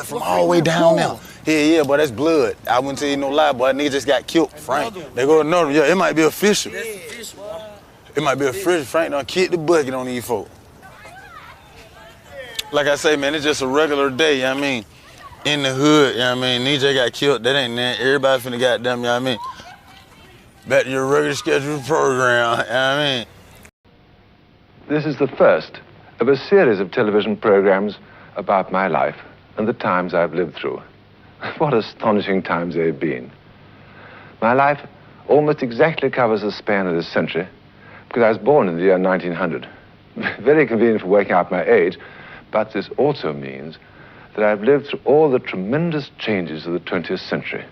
from all the way down there. Yeah, but that's blood. I wouldn't tell you no lie, but nigga just got killed, Frank. They go to another, yeah, it might be official. It might be official. Frank done kicked the bucket on these folks. Like I say, man, it's just a regular day, you know what I mean? In the hood, you know what I mean? DJ got killed, that ain't that. Everybody finna goddamn, you know what I mean? Back to your regular scheduled program, you know what I mean? This is the first of a series of television programs about my life and the times I've lived through. What astonishing times they've been. My life almost exactly covers the span of this century because I was born in the year 1900. Very convenient for working out my age, but this also means that I've lived through all the tremendous changes of the 20th century.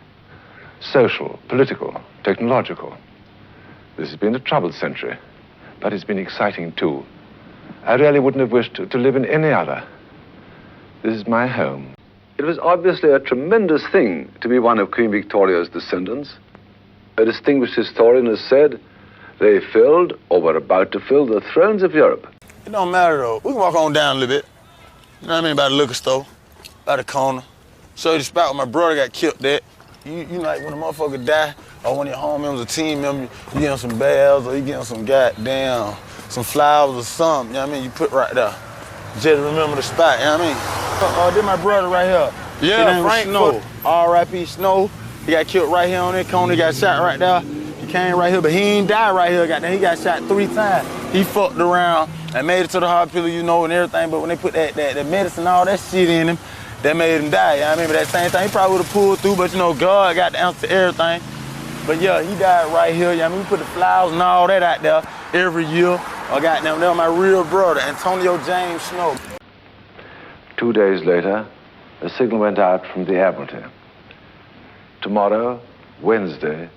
Social, political, technological. This has been a troubled century, but it's been exciting too. I really wouldn't have wished to live in any other. This is my home. It was obviously a tremendous thing to be one of Queen Victoria's descendants. A distinguished historian has said they filled, or were about to fill, the thrones of Europe. It don't matter though. We can walk on down a little bit. You know what I mean? By the liquor store, by the corner. Show you the spot where my brother got killed at. You know, like when a motherfucker die, or when your home members, a team member, you get him some bags, or you get him some goddamn, some flowers or something, you know what I mean? You put right there. Just remember the spot, you know what I mean? This my brother right here. Yeah, Frank Snow. R.I.P. Snow. He got killed right here on that corner. He got shot right there. He came right here, but he ain't died right here. He got shot 3 times. He fucked around and made it to the hospital, you know, and everything, but when they put that medicine and all that shit in him, that made him die, you know what I mean? But that same thing, he probably would have pulled through, but you know, God got the answer to everything. But yeah, he died right here, you know what I mean? We put the flowers and all that out there every year. I got them, that was my real brother, Antonio James Snow. 2 days later, a signal went out from the Admiralty. Tomorrow, Wednesday,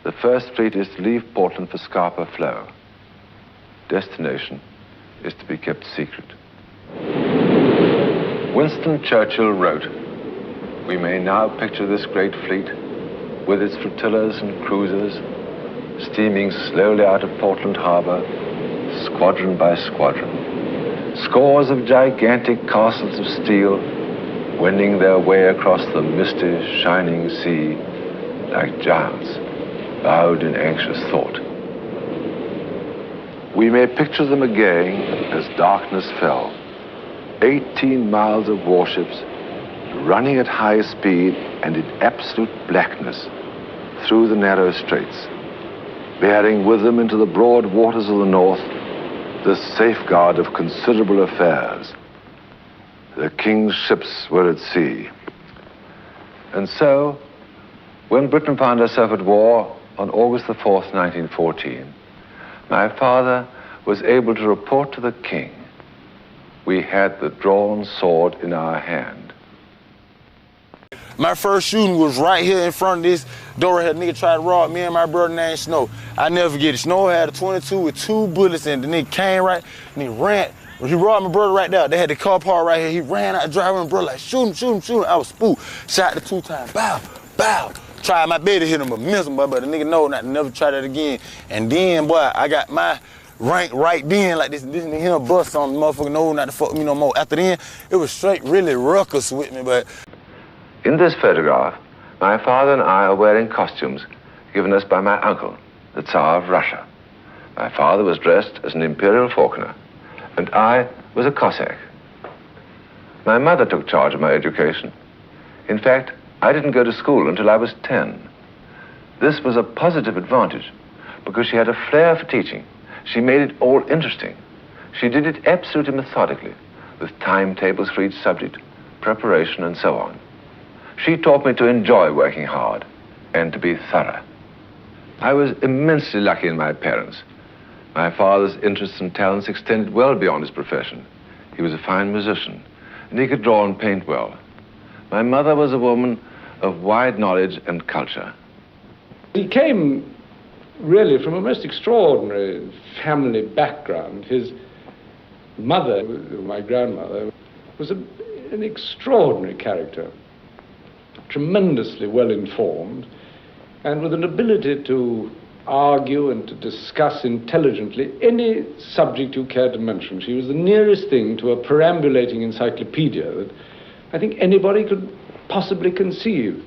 the first fleet is to leave Portland for Scapa Flow. Destination is to be kept secret. Winston Churchill wrote, "We may now picture this great fleet with its flotillas and cruisers steaming slowly out of Portland Harbor, squadron by squadron. Scores of gigantic castles of steel wending their way across the misty, shining sea like giants bowed in anxious thought. We may picture them again as darkness fell. 18 miles of warships running at high speed and in absolute blackness through the narrow straits, bearing with them into the broad waters of the north the safeguard of considerable affairs. The king's ships were at sea." And so, when Britain found herself at war on August the 4th, 1914, my father was able to report to the king, "We had the drawn sword in our hand." My first shooting was right here in front of this door. Had a nigga tried to rob me and my brother named Snow. I never forget it. Snow had a 22 with 2 bullets in it. The nigga came right and he ran. He robbed my brother right there. They had the car parked right here. He ran out the driveway and brother like, shoot him, shoot him, shoot him. I was spooked. Shot the 2 times. Bow, bow. Tried my best to hit him, but missed him, but the nigga know not to never try that again. And then, boy, I got my rank right then, like this nigga here bust on the motherfucker know not to fuck with me no more. After then, it was straight really ruckus with me, but. In this photograph, my father and I are wearing costumes given us by my uncle, the Tsar of Russia. My father was dressed as an imperial falconer, and I was a Cossack. My mother took charge of my education. In fact, I didn't go to school until I was 10. This was a positive advantage because she had a flair for teaching. She made it all interesting. She did it absolutely methodically, with timetables for each subject, preparation, and so on. She taught me to enjoy working hard and to be thorough. I was immensely lucky in my parents. My father's interests and talents extended well beyond his profession. He was a fine musician, and he could draw and paint well. My mother was a woman of wide knowledge and culture. He came really from a most extraordinary family background. His mother, my grandmother, was an extraordinary character, tremendously well informed, and with an ability to argue and to discuss intelligently any subject you care to mention. She was the nearest thing to a perambulating encyclopedia that I think anybody could possibly conceive.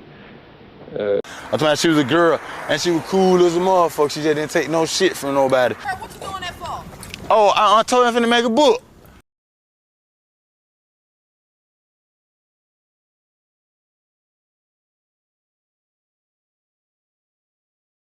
I told her she was a girl, and she was cool as a motherfucker. She just didn't take no shit from nobody. What you doing that for? Oh, I told her I'm finna make a book.